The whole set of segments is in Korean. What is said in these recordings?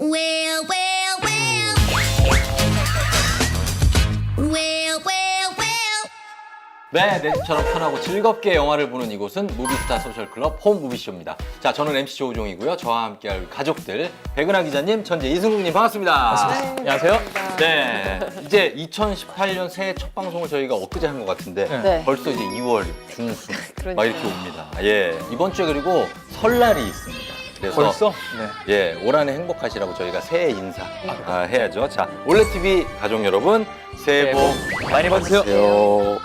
Well, well, well. Well, well, well. 네, 내 집처럼 편하고 즐겁게 영화를 보는 이곳은 무비스타 소셜클럽 홈무비쇼입니다. 자, 저는 MC 조우종이고요. 저와 함께할 가족들, 백은하 기자님, 천재 이승국님 반갑습니다. 네, 안녕하세요. 네, 이제 2018년 새해 첫 방송을 저희가 엊그제 한 것 같은데 네. 벌써 이제 2월 중순 막 이렇게 그러니까요. 옵니다. 예, 이번 주에 그리고 설날이 있습니다. 그래서 벌써? 네. 예, 올 한해 행복하시라고 저희가 새해 인사 해야죠. 자, 올레TV 가족 여러분, 새해 복 많이 받으세요.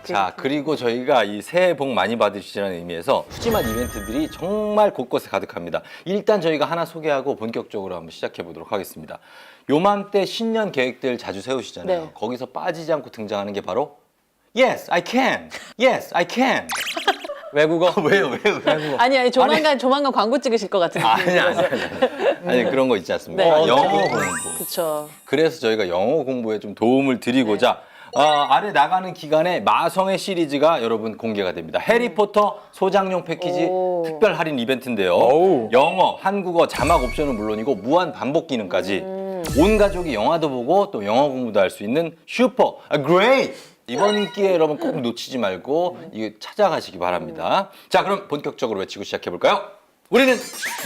자, 그리고 저희가 이 새해 복 많이 받으시라는 의미에서 푸짐한 이벤트들이 정말 곳곳에 가득합니다. 일단 저희가 하나 소개하고 본격적으로 한번 시작해 보도록 하겠습니다. 요맘때 신년 계획들 자주 세우시잖아요. 네. 거기서 빠지지 않고 등장하는 게 바로 Yes, I can. Yes, I can. 외국어. 왜요? 아니 조만간 광고 찍으실 것 같은데. 아니 그런 거 있지 않습니까? 네. 영어 공부. 그렇죠. 그래서 저희가 영어 공부에 좀 도움을 드리고자 아래 나가는 기간에 마성의 시리즈가 여러분 공개가 됩니다. 해리포터 소장용 패키지 오. 특별 할인 이벤트인데요. 오우. 영어, 한국어 자막 옵션은 물론이고 무한 반복 기능까지 온 가족이 영화도 보고 또 영어 공부도 할 수 있는 슈퍼 그레이트! 이번 기회에 여러분 꼭 놓치지 말고 이거 찾아가시기 바랍니다. 자, 그럼 본격적으로 외치고 시작해 볼까요? 우리는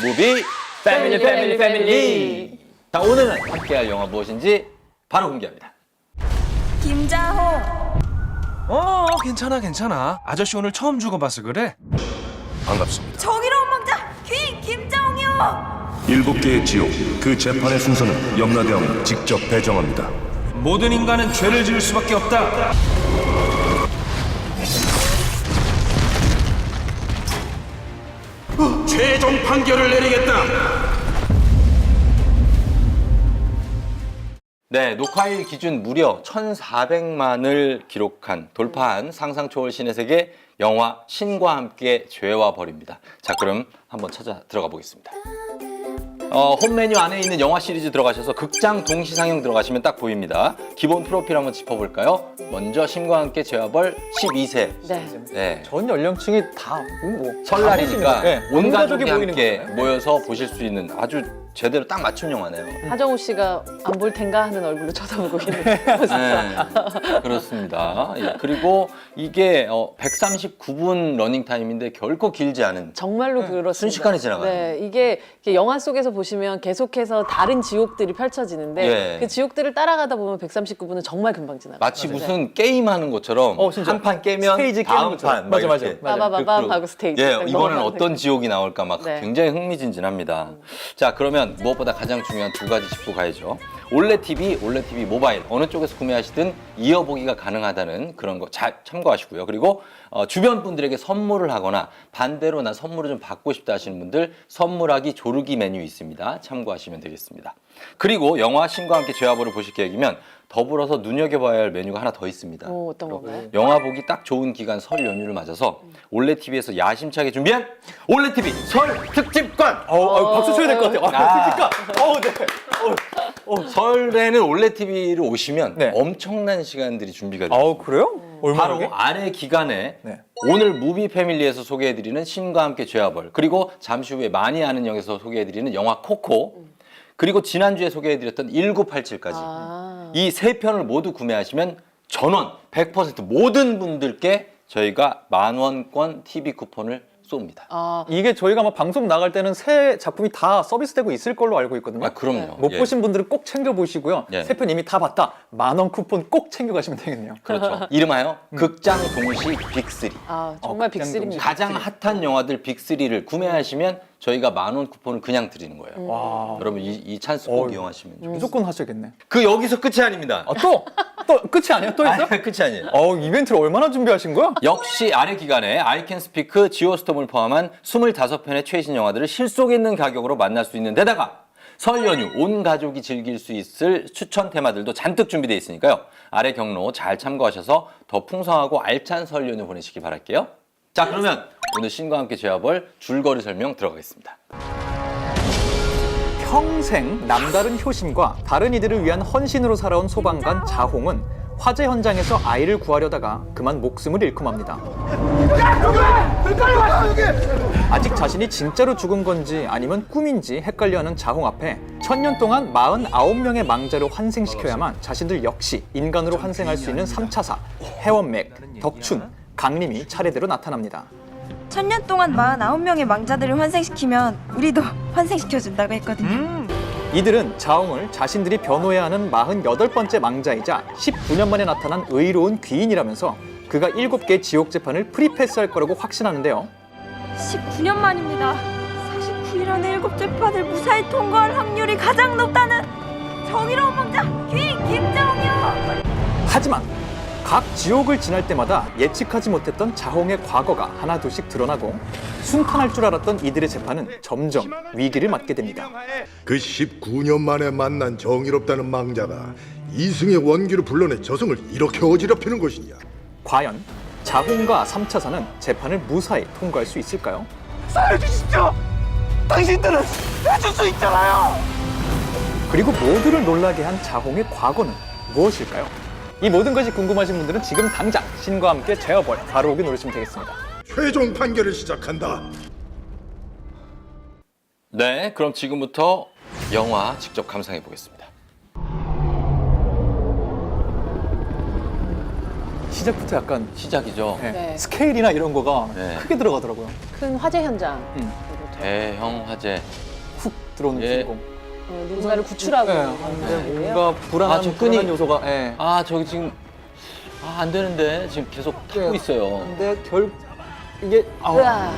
무비 패밀리. 자, 오늘은 함께할 영화 무엇인지 바로 공개합니다. 김자호. 괜찮아. 아저씨 오늘 처음 죽어봐서 그래. 반갑습니다. 정의로운 왕자 귀인 김자홍이요. 7개의 지옥, 그 재판의 순서는 염라대왕이 직접 배정합니다. 모든 인간은 죄를 지을 수밖에 없다. 최종 판결을 내리겠다. 네, 녹화일 기준 무려 1,400만을 기록한 돌파한 상상 초월 신의 세계 영화 신과 함께 죄와 벌입니다. 자, 그럼 한번 찾아 들어가 보겠습니다. 홈 메뉴 안에 있는 영화 시리즈 들어가셔서 극장 동시 상영 들어가시면 딱 보입니다. 기본 프로필 한번 짚어볼까요? 먼저 신과 함께 죄와 벌 12세. 네. 네. 전 연령층이 다 설날이니까 네, 온 가족이 보이는 함께 거잖아요. 모여서 보실 수 있는 아주 제대로 딱 맞춘 영화네요. 하정우 씨가 안 볼 텐가 하는 얼굴로 쳐다보고 있는 모습. 네, 그렇습니다. 예, 그리고 이게 139분 러닝 타임인데 결코 길지 않은 정말로 그렇습니다. 순식간에 지나가요. 네, 이게 영화 속에서 보시면 계속해서 다른 지옥들이 펼쳐지는데 예. 그 지옥들을 따라가다 보면 139분은 정말 금방 지나가요. 마치 무슨 게임하는 것처럼 진짜. 한 판 깨면 스테이지 깨는 다음 것처럼. 판 맞아. 빠바바밤 하고 스테이지. 예, 딱 이번엔 넘어가는 어떤 지옥이 나올까 막 네. 굉장히 흥미진진합니다. 자, 그러면 무엇보다 가장 중요한 두 가지 짚고 가야죠. 올레TV 모바일 어느 쪽에서 구매하시든 이어보기가 가능하다는 그런 거 잘 참고하시고요. 그리고 주변 분들에게 선물을 하거나 반대로 나 선물을 좀 받고 싶다 하시는 분들 선물하기 조르기 메뉴 있습니다. 참고하시면 되겠습니다. 그리고 영화 신과 함께 죄와벌을 보실 계획이면 더불어서 눈여겨봐야 할 메뉴가 하나 더 있습니다. 어떤 건가요? 영화 보기 딱 좋은 기간 설 연휴를 맞아서 올레TV에서 야심차게 준비한 올레TV 설 특집권! 박수 쳐야 될 것 같아요. 설에는 올레TV를 오시면 네. 엄청난 시간들이 준비가 돼요. 그래요? 얼마나? 바로 아래 기간에 네. 오늘 무비 패밀리에서 소개해드리는 신과 함께 죄와벌, 그리고 잠시 후에 많이 아는 영에서 소개해드리는 영화 코코, 그리고 지난주에 소개해드렸던 1987까지 이 세 편을 모두 구매하시면 전원 100% 모든 분들께 저희가 만원권 TV 쿠폰을 쏩니다. 이게 저희가 아마 방송 나갈 때는 새 작품이 다 서비스되고 있을 걸로 알고 있거든요. 그럼요. 못 예. 보신 분들은 꼭 챙겨보시고요. 예. 세 편 이미 다 봤다. 만원 쿠폰 꼭 챙겨가시면 되겠네요. 그렇죠. 이름하여 극장 동시 빅3. 정말 그냥 빅3입니다. 가장 핫한 영화들 빅3를 구매하시면 저희가 만원 쿠폰을 그냥 드리는 거예요. 와. 여러분 이 찬스 꼭 어, 이용하시면 좋겠습니다. 무조건 하셔야겠네. 그 여기서 끝이 아닙니다. 또 끝이 아니에요? 또 있어? 끝이 아니에요. 이벤트를 얼마나 준비하신 거야? 역시 아래 기간에 아이캔스피크 지오스톰을 포함한 25편의 최신 영화들을 실속 있는 가격으로 만날 수 있는 데다가 설 연휴 온 가족이 즐길 수 있을 추천 테마들도 잔뜩 준비되어 있으니까요. 아래 경로 잘 참고하셔서 더 풍성하고 알찬 설 연휴 보내시기 바랄게요. 자, 그러면 오늘 신과 함께 죄와벌 줄거리 설명 들어가겠습니다. 평생 남다른 효심과 다른 이들을 위한 헌신으로 살아온 소방관 자홍은 화재 현장에서 아이를 구하려다가 그만 목숨을 잃고 맙니다. 아직 자신이 진짜로 죽은 건지 아니면 꿈인지 헷갈려하는 자홍 앞에 1000년 동안 49명의 망자를 환생시켜야만 자신들 역시 인간으로 환생할 수 있는 3차사 해원맥, 덕춘, 강림이 차례대로 나타납니다. 1000년 동안 49명의 망자들을 환생시키면 우리도 환생시켜준다고 했거든요. 이들은 자홍을 자신들이 변호해야 하는 48번째 망자이자 19년 만에 나타난 의로운 귀인이라면서 그가 7개의 지옥 재판을 프리패스할 거라고 확신하는데요. 19년 만입니다. 49일 안에 7재판을 무사히 통과할 확률이 가장 높다는 정의로운 망자 귀인 김자홍이요. 하지만 각 지옥을 지날 때마다 예측하지 못했던 자홍의 과거가 하나둘씩 드러나고 순탄할 줄 알았던 이들의 재판은 점점 위기를 맞게 됩니다. 그 19년 만에 만난 정의롭다는 망자가 이승의 원기를 불러내 저승을 이렇게 어지럽히는 것이냐? 과연 자홍과 3차사는 재판을 무사히 통과할 수 있을까요? 살려주십시오! 당신들은 해줄 수 있잖아요! 그리고 모두를 놀라게 한 자홍의 과거는 무엇일까요? 이 모든 것이 궁금하신 분들은 지금 당장 신과 함께 제어벌 바로 오기 누르시면 되겠습니다. 최종 판결을 시작한다. 네, 그럼 지금부터 영화 직접 감상해 보겠습니다. 시작부터 약간 시작이죠. 네. 스케일이나 이런 거가 네. 크게 들어가더라고요. 큰 화재 현장. 대형 화재. 훅 들어오는 예. 주인공. 누군가를 구출하고 네, 있는데요. 뭔가 불안한, 아, 접근이- 불안한 요소가. 예. 아, 저기 지금 안 되는데 지금 계속 타고 네. 있어요. 근데 이게 으아.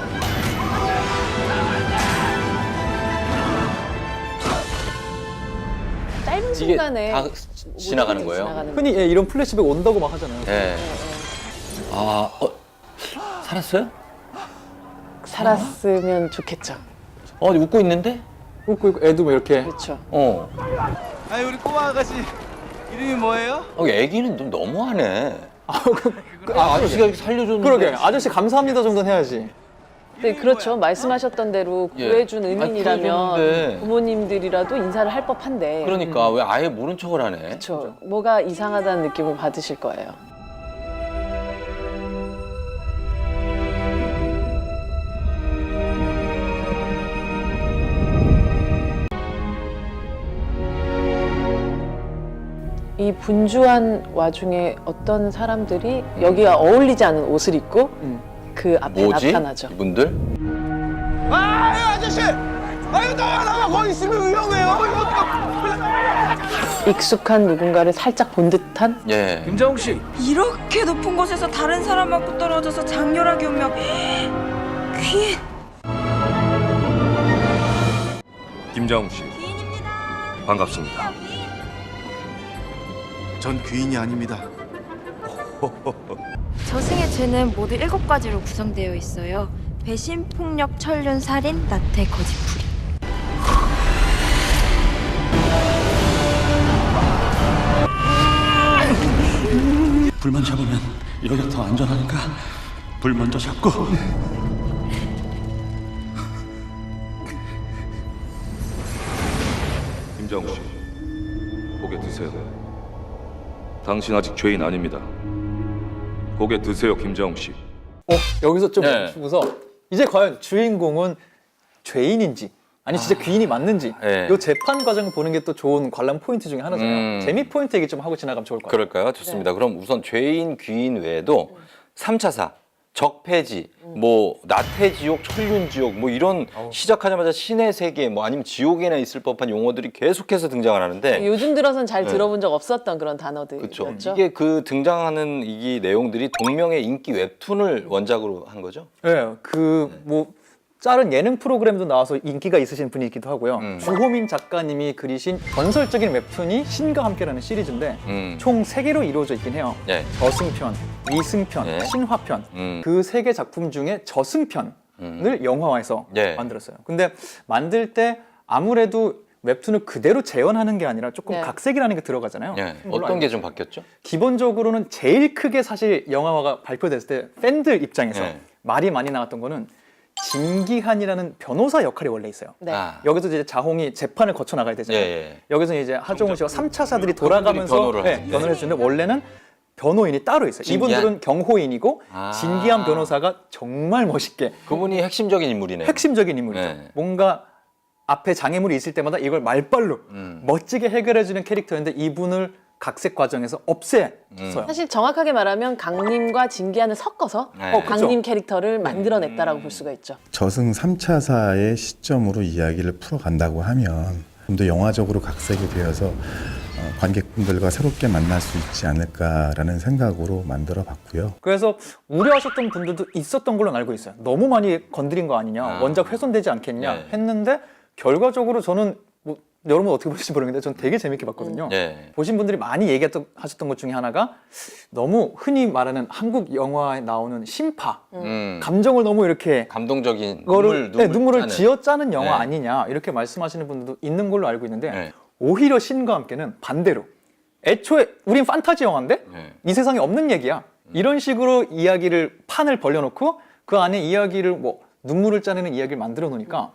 짧은 이게 순간에 다 지나가는 거예요? 흔히 이런 플래시백 온다고 막 하잖아요. 네. 아, 살았어요? 살았으면 좋겠죠. 웃고 있는데? 웃고 있고 애도 뭐 이렇게. 그렇죠. 아니 우리 꼬마 아가씨 이름이 뭐예요? 애기는 좀 너무하네. 아저씨가 아저씨가 이렇게 살려줬는데. 그러게 아저씨 감사합니다 정도는 해야지. 네, 그렇죠. 말씀하셨던 대로 예. 구해준 아니, 의민이라면 구해줬는데. 부모님들이라도 인사를 할 법한데. 그러니까 왜 아예 모른 척을 하네. 그렇죠. 뭐가 이상하다는 느낌을 받으실 거예요. 이 분주한 와중에 어떤 사람들이 여기와 어울리지 않은 옷을 입고 그 앞에 뭐지? 나타나죠. 이분들? 아유 아저씨! 아유 나가 거기 있으면 위험해요! 익숙한 누군가를 살짝 본 듯한 예. 김자홍 씨, 이렇게 높은 곳에서 다른 사람 맞고 떨어져서 장렬하게 운명 귀인 김자홍 씨, 귀인입니다. 반갑습니다. 전 귀인이 아닙니다. 저승의 죄는 모두 7가지로 구성되어 있어요. 배신, 폭력, 천륜, 살인, 나태, 거짓풀이. 불 먼저 잡으면 여기가 더 안전하니까 불 먼저 잡고. 김자홍 씨, 고개 드세요. 당신 아직 죄인 아닙니다. 고개 드세요, 김자홍 씨. 여기서 좀 네. 멈추고서 이제 과연 주인공은 죄인인지 아니 진짜 귀인이 맞는지 네. 이 재판 과정을 보는 게 또 좋은 관람 포인트 중에 하나잖아요. 재미 포인트 얘기 좀 하고 지나가면 좋을 것 같아요. 그럴까요? 좋습니다. 그럼 우선 죄인, 귀인 외에도 3차사, 적폐지, 뭐 나태지옥, 천륜지옥 뭐 이런 시작하자마자 신의 세계 뭐 아니면 지옥에나 있을 법한 용어들이 계속해서 등장을 하는데 요즘 들어선 잘 네. 들어본 적 없었던 그런 단어들이었죠. 그렇죠. 이게 그 등장하는 이 내용들이 동명의 인기 웹툰을 원작으로 한 거죠? 네, 뭐 다른 예능 프로그램도 나와서 인기가 있으신 분이기도 하고요. 주호민 작가님이 그리신 전설적인 웹툰이 신과 함께라는 시리즈인데 총 3개로 이루어져 있긴 해요. 네. 저승편, 이승편, 네. 신화편 그 3개 작품 중에 저승편을 영화화해서 네. 만들었어요. 근데 만들 때 아무래도 웹툰을 그대로 재현하는 게 아니라 조금 네. 각색이라는 게 들어가잖아요. 예. 물론 어떤 게 좀 바뀌었죠? 기본적으로는 제일 크게 사실 영화화가 발표됐을 때 팬들 입장에서 네. 말이 많이 나왔던 거는 진기한이라는 변호사 역할이 원래 있어요. 네. 아. 여기서 이제 자홍이 재판을 거쳐 나가야 되잖아요. 예, 예. 여기서 이제 하정우 씨와 3차사들이 돌아가면서 변호를 네, 하는데. 변호를 해주는데 원래는 변호인이 따로 있어요. 진기한? 이분들은 경호인이고 아. 진기한 변호사가 정말 멋있게 그분이 핵심적인 인물이네. 핵심적인 인물이죠. 네. 뭔가 앞에 장애물이 있을 때마다 이걸 말빨로 멋지게 해결해주는 캐릭터인데 이분을 각색 과정에서 없애서요. 사실 정확하게 말하면 강림과 진기한을 섞어서 네. 강림 캐릭터를 만들어냈다라고 볼 수가 있죠. 저승 3차사의 시점으로 이야기를 풀어간다고 하면 좀 더 영화적으로 각색이 되어서 관객분들과 새롭게 만날 수 있지 않을까라는 생각으로 만들어 봤고요. 그래서 우려하셨던 분들도 있었던 걸로 알고 있어요. 너무 많이 건드린 거 아니냐, 원작 훼손되지 않겠냐 네. 했는데 결과적으로 저는 뭐 여러분 어떻게 보실지 모르겠는데 전 되게 재밌게 봤거든요. 네. 보신 분들이 많이 하셨던 것 중에 하나가 너무 흔히 말하는 한국 영화에 나오는 심파, 감정을 너무 이렇게 감동적인 눈물을 짜는. 쥐어짜는 영화 네. 아니냐 이렇게 말씀하시는 분들도 있는 걸로 알고 있는데 네. 오히려 신과 함께는 반대로 애초에 우린 판타지 영화인데 네. 이 세상에 없는 얘기야 이런 식으로 이야기를 판을 벌려놓고 그 안에 이야기를 뭐 눈물을 짜내는 이야기를 만들어 놓으니까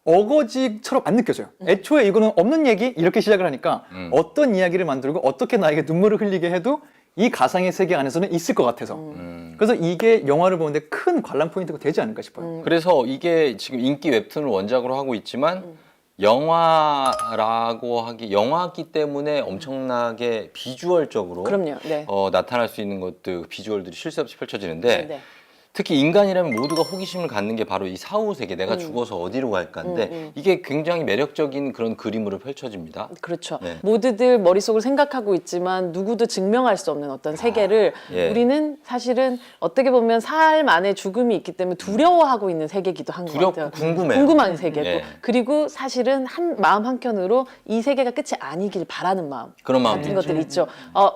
어거지처럼 안 느껴져요. 애초에 이거는 없는 얘기 이렇게 시작을 하니까 어떤 이야기를 만들고 어떻게 나에게 눈물을 흘리게 해도 이 가상의 세계 안에서는 있을 것 같아서 그래서 이게 영화를 보는데 큰 관람 포인트가 되지 않을까 싶어요. 그래서 이게 지금 인기 웹툰을 원작으로 하고 있지만 영화라고 영화기 때문에 엄청나게 비주얼적으로 그럼요. 네. 나타날 수 있는 것들 비주얼들이 쉴 새 없이 펼쳐지는데 네. 특히 인간이라면 모두가 호기심을 갖는 게 바로 이 사후 세계, 내가 죽어서 어디로 갈까인데 이게 굉장히 매력적인 그런 그림으로 펼쳐집니다. 그렇죠. 네. 모두들 머릿속을 생각하고 있지만 누구도 증명할 수 없는 어떤 세계를 예. 우리는 사실은 어떻게 보면 삶 안에 죽음이 있기 때문에 두려워하고 있는 세계이기도 한 것 두렵고 같아요. 궁금해요. 궁금한 세계고 예. 그리고 사실은 마음 한켠으로 이 세계가 끝이 아니길 바라는 마음 그런 마음 같은 것들이 있죠.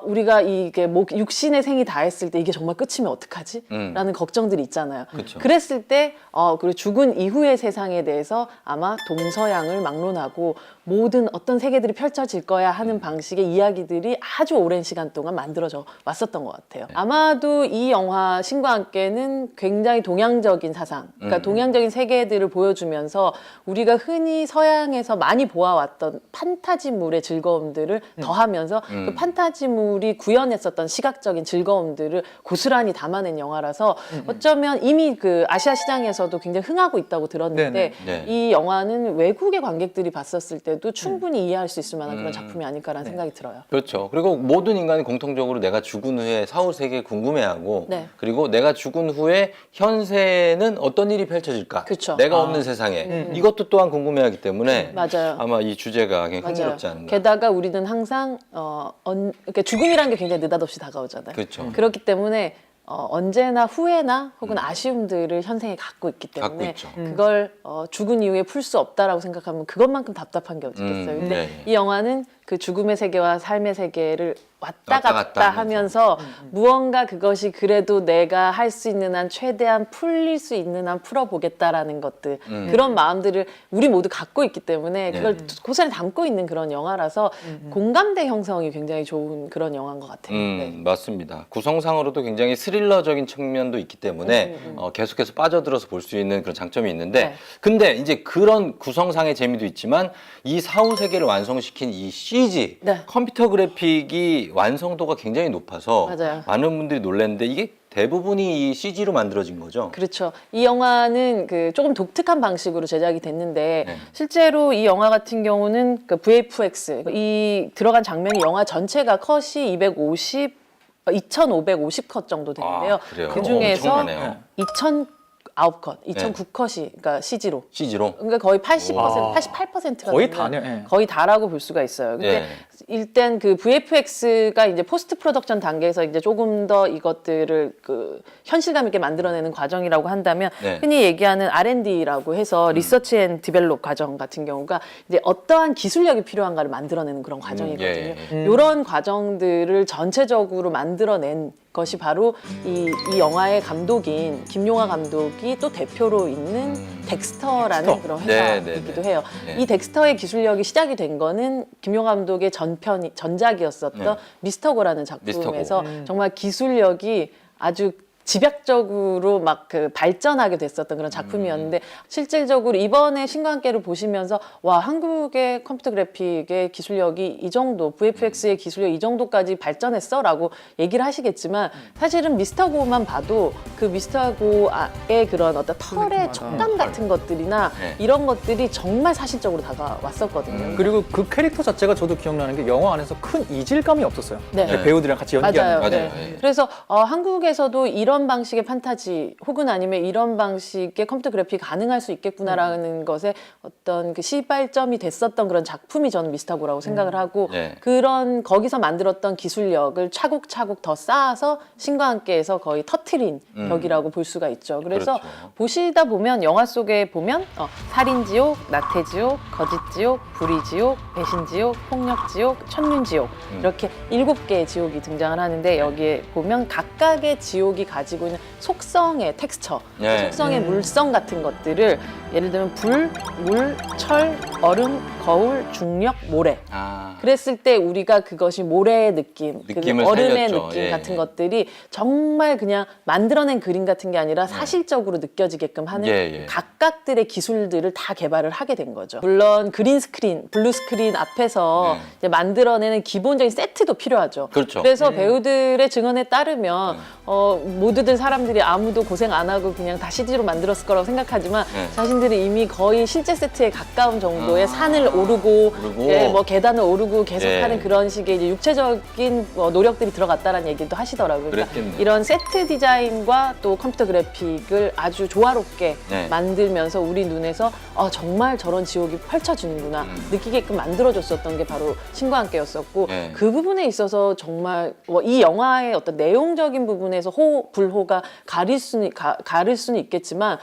우리가 이게 육신의 생이 다했을 때 이게 정말 끝이면 어떡하지? 라는 걱정들이 있잖아요. 그쵸. 그랬을 때 그리고 죽은 이후의 세상에 대해서 아마 동서양을 막론하고 모든 어떤 세계들이 펼쳐질 거야 하는 방식의 이야기들이 아주 오랜 시간 동안 만들어져 왔었던 것 같아요. 아마도 이 영화 신과 함께는 굉장히 동양적인 사상, 그러니까 동양적인 세계들을 보여주면서 우리가 흔히 서양에서 많이 보아왔던 판타지물의 즐거움들을 더하면서 그 판타지물이 구현했었던 시각적인 즐거움들을 고스란히 담아낸 영화라서 어쩌면 이미 그 아시아 시장에서도 굉장히 흥하고 있다고 들었는데 네. 이 영화는 외국의 관객들이 봤었을 때도 충분히 이해할 수 있을 만한 그런 작품이 아닐까라는 생각이 들어요. 그렇죠. 그리고 모든 인간이 공통적으로 내가 죽은 후에 사후 세계 궁금해하고 네. 그리고 내가 죽은 후에 현세는 어떤 일이 펼쳐질까? 그쵸. 내가 없는 세상에 이것도 또한 궁금해하기 때문에 맞아요. 아마 이 주제가 굉장히 흥미롭지 않은가. 게다가 우리는 항상 그러니까 죽음이라는 게 굉장히 느닷없이 다가오잖아요. 그렇죠. 그렇기 때문에 언제나 후회나 혹은 아쉬움들을 현생에 갖고 있기 갖고 때문에 있죠. 그걸 죽은 이후에 풀 수 없다라고 생각하면 그것만큼 답답한 게 어딨겠어요. 근데 네. 이 영화는 그 죽음의 세계와 삶의 세계를 왔다 왔다 갔다 갔다 하면서 무언가 그것이 그래도 내가 할 수 있는 한 최대한 풀릴 수 있는 한 풀어보겠다라는 것들 그런 마음들을 우리 모두 갖고 있기 때문에 그걸 고스란히 담고 있는 그런 영화라서 공감대 형성이 굉장히 좋은 그런 영화인 것 같아요. 네. 맞습니다. 구성상으로도 굉장히 스릴러적인 측면도 있기 때문에 계속해서 빠져들어서 볼 수 있는 그런 장점이 있는데 네. 근데 이제 그런 구성상의 재미도 있지만 이 사후 세계를 완성시킨 이 CG 네. 컴퓨터 그래픽이 완성도가 굉장히 높아서 맞아요. 많은 분들이 놀랐는데 이게 대부분이 이 CG로 만들어진 거죠. 그렇죠. 이 영화는 그 조금 독특한 방식으로 제작이 됐는데 네. 실제로 이 영화 같은 경우는 그 VFX 이 들어간 장면이 영화 전체가 컷이 2,550컷 정도 되는데요. 그래요? 그 중에서 엄청나네요. 2,009컷, 2,009컷이 그러니까 CG로. CG로? 그러니까 거의 80%, 와. 88%가 거의 다네요. 예. 거의 다라고 볼 수가 있어요. 근데 예. 일단 그 VFX가 이제 포스트 프로덕션 단계에서 이제 조금 더 이것들을 그 현실감 있게 만들어내는 과정이라고 한다면 네. 흔히 얘기하는 R&D라고 해서 리서치 앤 디벨롭 과정 같은 경우가 이제 어떠한 기술력이 필요한가를 만들어내는 그런 과정이거든요. 예. 이런 과정들을 전체적으로 만들어낸 것이 바로 이 영화의 감독인 김용하 감독이 또 대표로 있는 덱스터라는 그런 회사이기도 해요. 네. 이 덱스터의 기술력이 시작이 된 거는 김용하 감독의 전작이었었던 네. 미스터고라는 작품에서 정말 기술력이 아주 집약적으로 막 그 발전하게 됐었던 그런 작품이었는데 실질적으로 이번에 신과 함께를 보시면서 와 한국의 컴퓨터 그래픽의 기술력이 이 정도 VFX의 기술력 이 정도까지 발전했어라고 얘기를 하시겠지만 사실은 미스터고만 봐도 그 미스터고의 그런 어떤 털의 촉감 같은 것들이나 네. 이런 것들이 정말 사실적으로 다가왔었거든요. 그리고 그 캐릭터 자체가 저도 기억나는 게 영화 안에서 큰 이질감이 없었어요. 네. 배우들이랑 같이 연기하는 맞아요. 거. 맞아요. 네. 예. 그래서 한국에서도 이런 방식의 판타지 혹은 아니면 이런 방식의 컴퓨터 그래픽이 가능할 수 있겠구나라는 것에 어떤 그 시발점이 됐었던 그런 작품이 저는 미스터고라고 생각을 하고 네. 그런 거기서 만들었던 기술력을 차곡차곡 더 쌓아서 신과 함께해서 거의 터트린 벽이라고 볼 수가 있죠. 그래서 그렇죠. 보시다 보면 영화 속에 보면 살인지옥, 나태지옥, 거짓지옥, 불의지옥, 배신지옥, 폭력지옥, 천륜지옥 이렇게 7개의 지옥이 등장을 하는데 여기에 보면 각각의 지옥이 가지고 있는 속성의 텍스처, 네. 속성의 물성 같은 것들을 예를 들면 불, 물, 철, 얼음, 거울, 중력, 모래 아. 그랬을 때 우리가 그것이 모래의 느낌, 느낌을 그 얼음의 살렸죠. 느낌 예. 같은 것들이 정말 그냥 만들어낸 그림 같은 게 아니라 사실적으로 느껴지게끔 하는 예. 각각들의 기술들을 다 개발을 하게 된 거죠. 물론 그린 스크린, 블루 스크린 앞에서 이제 만들어내는 기본적인 세트도 필요하죠. 그렇죠. 그래서 배우들의 증언에 따르면 모두들 사람들이 아무도 고생 안 하고 그냥 다 CG로 만들었을 거라고 생각하지만 자신들이 이미 거의 실제 세트에 가까운 정도의 산을 오르고 예, 뭐 계단을 오르고 계속하는 그런 식의 이제 육체적인 노력들이 들어갔다라는 얘기도 하시더라고요. 그러니까 이런 세트 디자인과 또 컴퓨터 그래픽을 아주 조화롭게 만들면서 우리 눈에서 정말 저런 지옥이 펼쳐지는구나 느끼게끔 만들어줬었던 게 바로 신과 함께였었고 그 부분에 있어서 정말 이 영화의 어떤 내용적인 부분에서 불호가 가릴 수는 있겠지만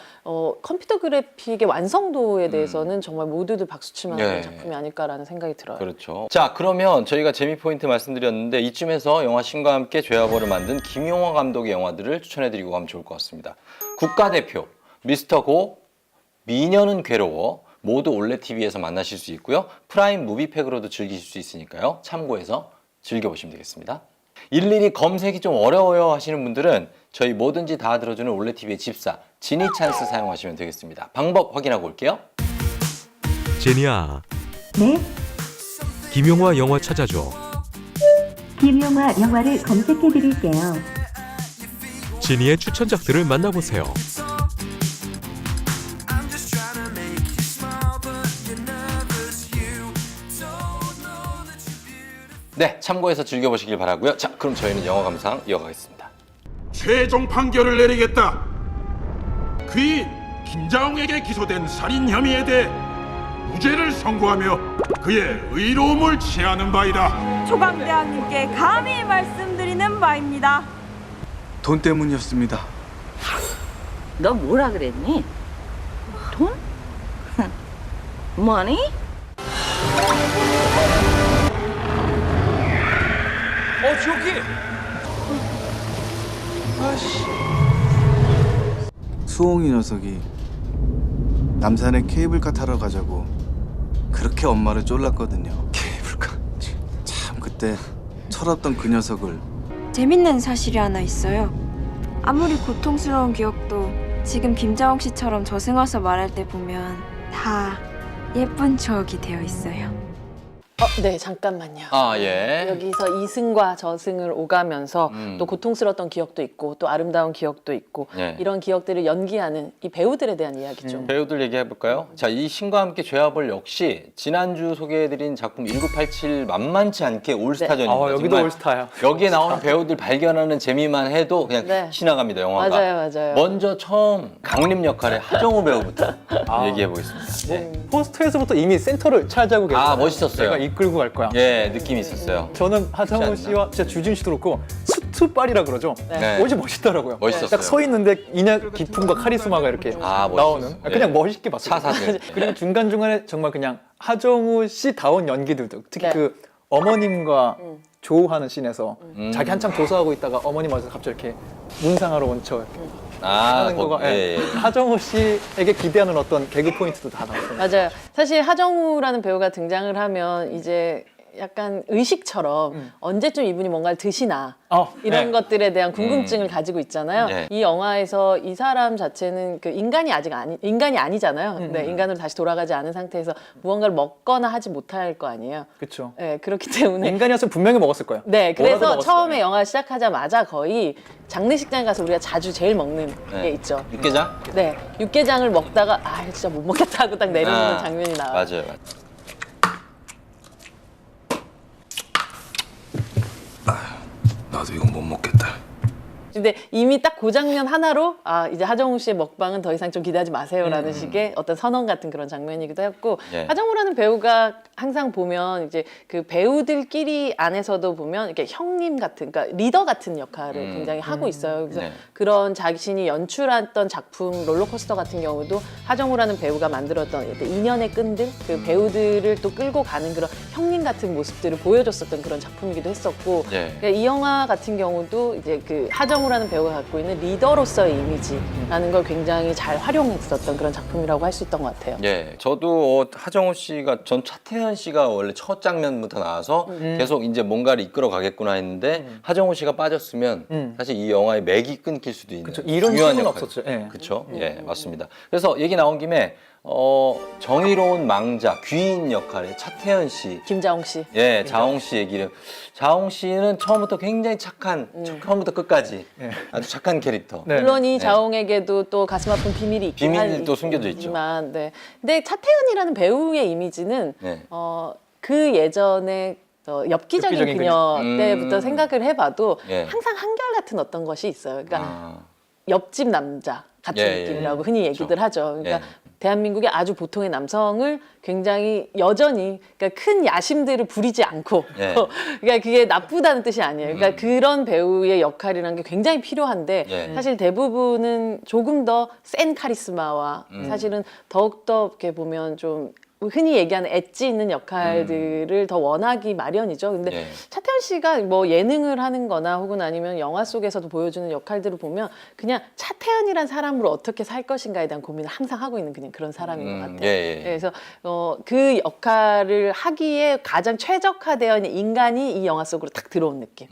컴퓨터 그래픽의 완성도에 대해서는 정말 모두들 박수칠 만한 작품이 아닐까라는 생각이 들어요. 그렇죠. 자, 그러면 저희가 재미 포인트 말씀드렸는데 이쯤에서 영화 신과 함께 죄와벌을 만든 김용화 감독의 영화들을 추천해드리고 가면 좋을 것 같습니다. 국가대표, 미스터고, 미녀는 괴로워 모두 올레TV에서 만나실 수 있고요. 프라임 무비팩으로도 즐기실 수 있으니까요. 참고해서 즐겨보시면 되겠습니다. 일일이 검색이 좀 어려워요 하시는 분들은 저희 뭐든지 다 들어주는 올레TV의 집사 지니찬스 사용하시면 되겠습니다. 방법 확인하고 올게요. 제니야. 네? 김용화 영화 찾아줘. 김용화 영화를 검색해드릴게요. 제니의 추천작들을 만나보세요. 네, 참고해서 즐겨보시길 바라고요. 자, 그럼 저희는 영화 감상 이어가겠습니다. 최종 판결을 내리겠다. 귀인 김자홍에게 기소된 살인 혐의에 대해 무죄를 선고하며 그의 의로움을 취하는 바이다. 초강대왕님께 감히 말씀드리는 바입니다. 돈 때문이었습니다. 너 뭐라 그랬니? 돈? 머니? 지옥이! 아씨. 수홍이 녀석이 남산에 케이블카 타러 가자고 그렇게 엄마를 쫄랐거든요. 케이블카. 참 그때 철없던 그 녀석을. 재밌는 사실이 하나 있어요. 아무리 고통스러운 기억도 지금 김자홍 씨처럼 저승어서 말할 때 보면 다 예쁜 추억이 되어 있어요. 네, 잠깐만요. 예. 여기서 이승과 저승을 오가면서 또 고통스러웠던 기억도 있고 또 아름다운 기억도 있고 이런 기억들을 연기하는 이 배우들에 대한 이야기죠. 배우들 얘기해볼까요? 자, 이 신과 함께 죄와벌 역시 지난주 소개해드린 작품 1987 만만치 않게 올스타전입니다. 여기도 올스타야. 여기에 나오는 배우들 발견하는 재미만 해도 그냥 지나갑니다, 영화가. 맞아요. 먼저 처음 강림 역할의 하정우 배우부터 얘기해보겠습니다. 포스터에서부터 이미 센터를 차지하고 계세요. 멋있었어요. 내가 이끌고 갈 거야. 느낌이 있었어요. 저는 하정우 씨와 진짜 주진 씨도 그렇고 수트빨이라 그러죠. 어제 멋있더라고요. 멋있었어요. 딱 서 있는데 인약 기품과 카리스마가 이렇게 나오는 그냥 멋있게 봤어요. 차사들. 그리고 중간중간에 정말 그냥 하정우 씨 다운 연기들도 특히 그 어머님과 조우하는 씬에서 자기 한참 조사하고 있다가 어머님 와서 갑자기 이렇게 문상하러 온 척 하는 거가 하정우 씨에게 기대하는 어떤 개그 포인트도 다 나왔어요. 맞아요. 사실 하정우라는 배우가 등장을 하면 이제 약간 의식처럼 언제쯤 이분이 뭔가를 드시나 네. 이런 것들에 대한 궁금증을 가지고 있잖아요. 네. 이 영화에서 이 사람 자체는 그 인간이 아니잖아요. 네, 인간으로 다시 돌아가지 않은 상태에서 무언가를 먹거나 하지 못할 거 아니에요. 그렇죠. 네, 그렇기 때문에 인간이었으면 분명히 먹었을 거예요. 네, 뭐라도 그래서 먹었을 처음에 거예요. 영화 시작하자마자 거의 장례식장 가서 우리가 자주 제일 먹는 네. 게 있죠. 육개장? 네, 육개장을 먹다가 아 진짜 못 먹겠다 하고 딱 내려오는 장면이 나와요. 맞아요. 나도 이건 못 먹겠다. 근데 이미 딱 그 장면 하나로 아 이제 하정우 씨의 먹방은 더 이상 좀 기대하지 마세요라는 식의 어떤 선언 같은 그런 장면이기도 했고 예. 하정우라는 배우가 항상 보면 이제 그 배우들끼리 안에서도 보면 이렇게 형님 같은 그러니까 리더 같은 역할을 굉장히 하고 있어요. 그래서 네. 그런 자신이 연출했던 작품 롤러코스터 같은 경우도 하정우라는 배우가 만들었던 이렇게 인연의 끈들 그 배우들을 또 끌고 가는 그런 형님 같은 모습들을 보여줬었던 그런 작품이기도 했었고 예. 그러니까 이 영화 같은 경우도 이제 그 하정우라는 배우가 갖고 있는 리더로서의 이미지라는 걸 굉장히 잘 활용했었던 그런 작품이라고 할 수 있던 것 같아요. 예, 저도 하정우 씨가 전 차태현 씨가 원래 첫 장면부터 나와서 계속 이제 뭔가를 이끌어 가겠구나 했는데 하정우 씨가 빠졌으면 사실 이 영화의 맥이 끊길 수도 있는 그쵸, 이런 중요한 씬은 역할. 없었죠. 예. 그렇죠. 예, 맞습니다. 그래서 얘기 나온 김에 정의로운 망자 귀인 역할의 차태현 씨, 김자홍 씨. 예, 자홍 씨 얘기를. 자홍 씨는 처음부터 굉장히 착한, 처음부터 끝까지 아주 착한 캐릭터. 네. 물론 이 네. 자홍에게도 또 가슴 아픈 비밀이 있긴 비밀이 또 숨겨져 있죠. 하지만, 네. 근데 차태현이라는 배우의 이미지는 네. 그 예전에 엽기적인 엽기적인 그녀 그녀. 때부터 생각을 해봐도 예. 항상 한결같은 어떤 것이 있어요. 그러니까 아, 옆집 남자 같은 예, 예, 느낌이라고 예. 흔히 그렇죠. 얘기들 하죠. 그러니까 예. 대한민국의 아주 보통의 남성을 굉장히 여전히 그러니까 큰 야심들을 부리지 않고 예. 그러니까 그게 나쁘다는 뜻이 아니에요. 그러니까 그런 배우의 역할이라는 게 굉장히 필요한데 예. 사실 대부분은 조금 더 센 카리스마와 사실은 더욱더 이렇게 보면 좀 흔히 얘기하는 엣지 있는 역할들을 더 원하기 마련이죠. 근데 예. 차태현 씨가 뭐 예능을 하는 거나 혹은 아니면 영화 속에서도 보여주는 역할들을 보면 그냥 차태현이란 사람으로 어떻게 살 것인가에 대한 고민을 항상 하고 있는 그냥 그런 사람인 것 같아요. 예, 예. 그래서 그 역할을 하기에 가장 최적화되어 있는 인간이 이 영화 속으로 딱 들어온 느낌.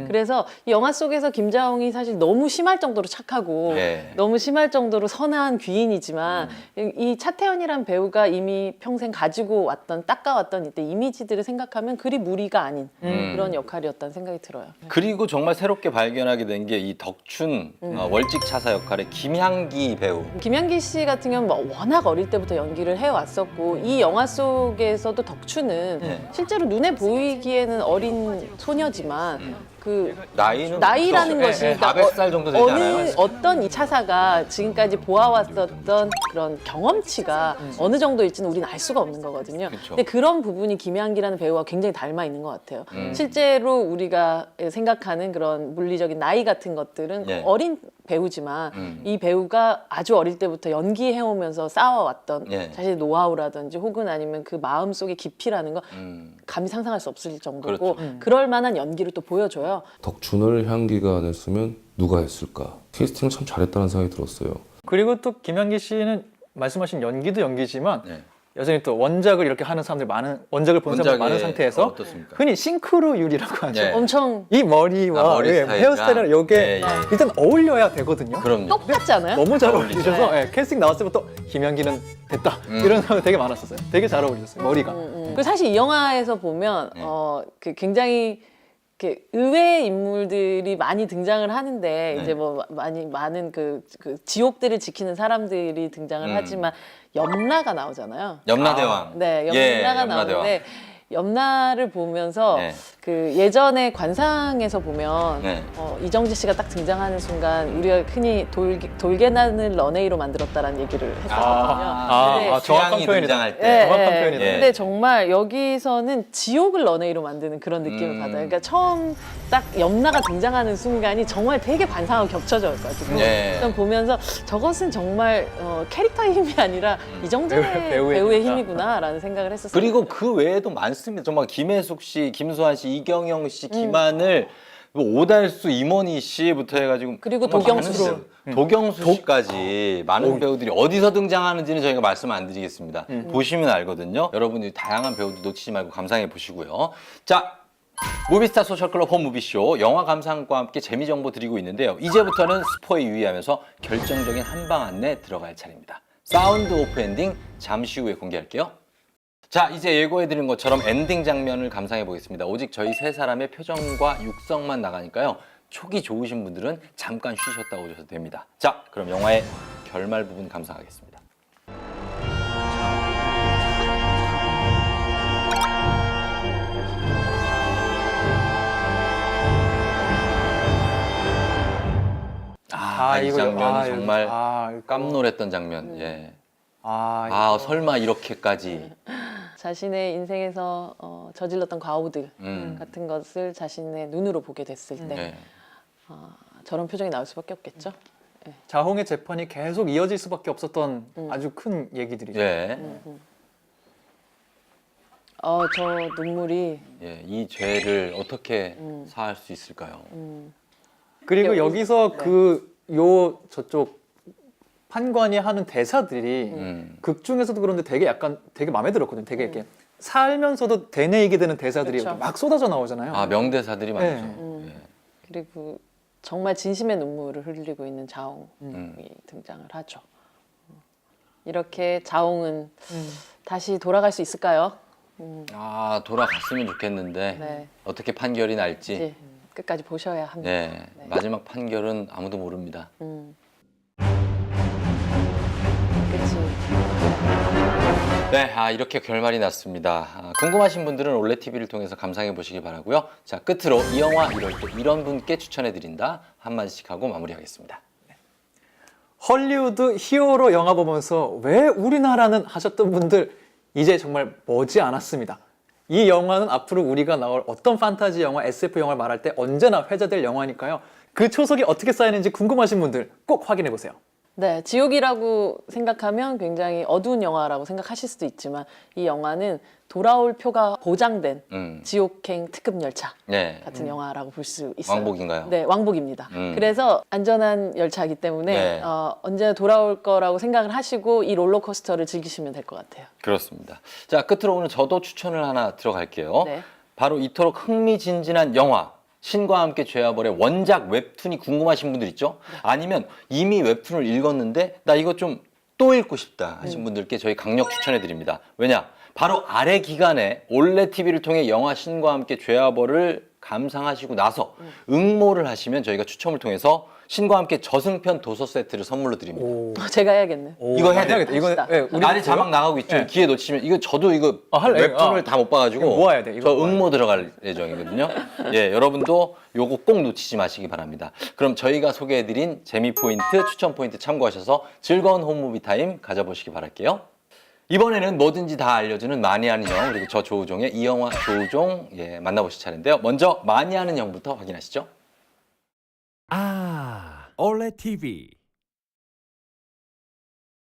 그래서 이 영화 속에서 김자홍이 사실 너무 심할 정도로 착하고 예. 너무 심할 정도로 선한 귀인이지만 이 차태현이란 배우가 이미 평생 가지고 왔던 닦아왔던 이때 이미지들을 생각하면 그리 무리가 아닌 그런 역할이었다는 생각이 들어요. 그리고 정말 새롭게 발견하게 된 게 이 덕춘 월직 차사 역할의 김향기 배우. 김향기 씨 같은 경우는 뭐 워낙 어릴 때부터 연기를 해왔었고 이 영화 속에서도 덕춘은 네. 실제로 눈에 보이기에는 어린 소녀지만 그 그렇죠. 나이라는 것이 예, 예. 400살 정도 되지 않아요? 어떤 이 차사가 지금까지 보아왔었던 그런 경험치가 어느 정도일지는 우리는 알 수가 없는 거거든요. 그쵸. 근데 그런 부분이 김향기라는 배우와 굉장히 닮아 있는 것 같아요. 실제로 우리가 생각하는 그런 물리적인 나이 같은 것들은 예. 어린 배우지만 이 배우가 아주 어릴 때부터 연기해오면서 쌓아왔던 예. 자신의 노하우라든지 혹은 아니면 그 마음속의 깊이라는 거 감히 상상할 수 없을 정도고 그렇죠. 그럴 만한 연기를 또 보여줘요. 덕춘을 향기가 안 했으면 누가 했을까? 캐스팅을 참 잘했다는 생각이 들었어요. 그리고 또 김향기 씨는 말씀하신 연기도 연기지만 네. 여전히 또 원작을 이렇게 하는 사람들이 많은 원작을 본 사람들이 많은 상태에서 어떻습니까? 흔히 싱크로율이라고 하죠. 예. 엄청 이 머리와 머리 예, 스타일이랑. 헤어스타일이랑 이게 예, 예. 일단 어울려야 되거든요. 그럼요. 똑같지 않아요? 너무 잘 어울리죠. 어울리셔서 예, 캐스팅 나왔을 때부터 김향기는 됐다 이런 사람 되게 많았었어요. 되게 잘 어울리셨어요. 머리가. 그리고 사실 이 영화에서 보면 네. 그 굉장히 이렇게 의외의 인물들이 많이 등장을 하는데 네. 이제 뭐 많은 그 지옥들을 지키는 사람들이 등장을 하지만 염라가 나오잖아요. 염라대왕. 네, 예, 염라가 염라대왕. 나오는데 염라를 보면서 네. 그 예전에 관상에서 보면 네. 이정재 씨가 딱 등장하는 순간 우리가 흔히 돌개나는 런웨이로 만들었다라는 얘기를 했었거든요. 근데 정확한 취향이 표현이다. 등장할 때. 예, 정확한 예. 표현이다. 근데 정말 여기서는 지옥을 런웨이로 만드는 그런 느낌을 받아요. 그러니까 처음 딱 염라가 등장하는 순간이 정말 되게 관상하고 겹쳐져가지고 예. 일단 보면서 저것은 정말 캐릭터의 힘이 아니라 이정재 배우의 배우의 힘이다. 힘이구나라는 생각을 했었어요. 그리고 그 외에도 많습니다. 정말 김혜숙 씨, 김수환 씨, 이경영 씨, 김하늘 오달수, 임원희 씨부터 해가지고 그리고 정말 도경수 많은 배우, 도경수 씨까지 많은 배우들이 어디서 등장하는지는 저희가 말씀 안 드리겠습니다. 보시면 알거든요. 여러분들이 다양한 배우들 놓치지 말고 감상해 보시고요. 자, 무비스타 소셜클럽 홈무비쇼 영화 감상과 함께 재미 정보 드리고 있는데요. 이제부터는 스포에 유의하면서 결정적인 한방 안내 들어갈 차례입니다. 사운드 오프 엔딩 잠시 후에 공개할게요. 자, 이제 예고해드린 것처럼 엔딩 장면을 감상해 보겠습니다. 오직 저희 세 사람의 표정과 육성만 나가니까요. 촉이 좋으신 분들은 잠깐 쉬셨다 오셔도 됩니다. 자, 그럼 영화의 결말 부분 감상하겠습니다. 이 장면 정말 깜놀했던 장면. 예. 설마 이렇게까지. 자신의 인생에서 저질렀던 과오들 같은 것을 자신의 눈으로 보게 됐을 때 저런 표정이 나올 수밖에 없겠죠. 자홍의 재판이 계속 이어질 수밖에 없었던 아주 큰 얘기들이죠. 저 눈물이 이 죄를 어떻게 사할 수 있을까요? 그리고 여기서 저쪽 판관이 하는 대사들이 극 중에서도 그런데 되게 마음에 들었거든요. 되게 이렇게 살면서도 되뇌이게 되는 대사들이 그렇죠. 막 쏟아져 나오잖아요. 명대사들이 많죠. 그리고 정말 진심의 눈물을 흘리고 있는 자홍이 등장을 하죠. 이렇게 자홍은 다시 돌아갈 수 있을까요? 돌아갔으면 좋겠는데 어떻게 판결이 날지 끝까지 보셔야 합니다. 마지막 판결은 아무도 모릅니다. 네, 이렇게 결말이 났습니다. 궁금하신 분들은 올레TV를 통해서 감상해 보시기 바라고요. 자, 끝으로 이 영화 이럴 때 이런 분께 추천해 드린다 한마디씩 하고 마무리하겠습니다. 헐리우드 히어로 영화 보면서 왜 우리나라는 하셨던 분들 이제 정말 머지 않았습니다. 이 영화는 앞으로 우리가 나올 어떤 판타지 영화, SF 영화를 말할 때 언제나 회자될 영화니까요. 그 초석이 어떻게 쌓이는지 궁금하신 분들 꼭 확인해 보세요. 네, 지옥이라고 생각하면 굉장히 어두운 영화라고 생각하실 수도 있지만 이 영화는 돌아올 표가 보장된 지옥행 특급 열차 같은 영화라고 볼 수 있어요. 왕복인가요? 네, 왕복입니다. 그래서 안전한 열차이기 때문에 언제나 돌아올 거라고 생각을 하시고 이 롤러코스터를 즐기시면 될 것 같아요. 그렇습니다. 자, 끝으로 오늘 저도 추천을 하나 들어갈게요. 바로 이토록 흥미진진한 영화 신과 함께 죄와벌의 원작 웹툰이 궁금하신 분들 있죠? 아니면 이미 웹툰을 읽었는데 나 이거 좀 또 읽고 싶다 하신 분들께 저희 강력 추천해 드립니다. 왜냐? 바로 아래 기간에 올레TV를 통해 영화 신과 함께 죄와벌을 감상하시고 나서 응모를 하시면 저희가 추첨을 통해서 신과 함께 저승편 도서 세트를 선물로 드립니다. 제가 해야겠네요. 이거 해야 돼요. 이거 날이 자막 나가고 있죠. 기회 놓치면 이거 저도 이거 웹툰을 다 못 봐가지고 모아야 돼. 저 응모 들어갈 예정이거든요. 여러분도 요거 꼭 놓치지 마시기 바랍니다. 그럼 저희가 소개해드린 재미 포인트, 추천 포인트 참고하셔서 즐거운 홈무비 타임 가져보시기 바랄게요. 이번에는 뭐든지 다 알려주는 많이 아는 형 그리고 저 조우종의 이 영화 조우종 만나보실 차례인데요. 먼저 많이 아는 형부터 확인하시죠. 올레TV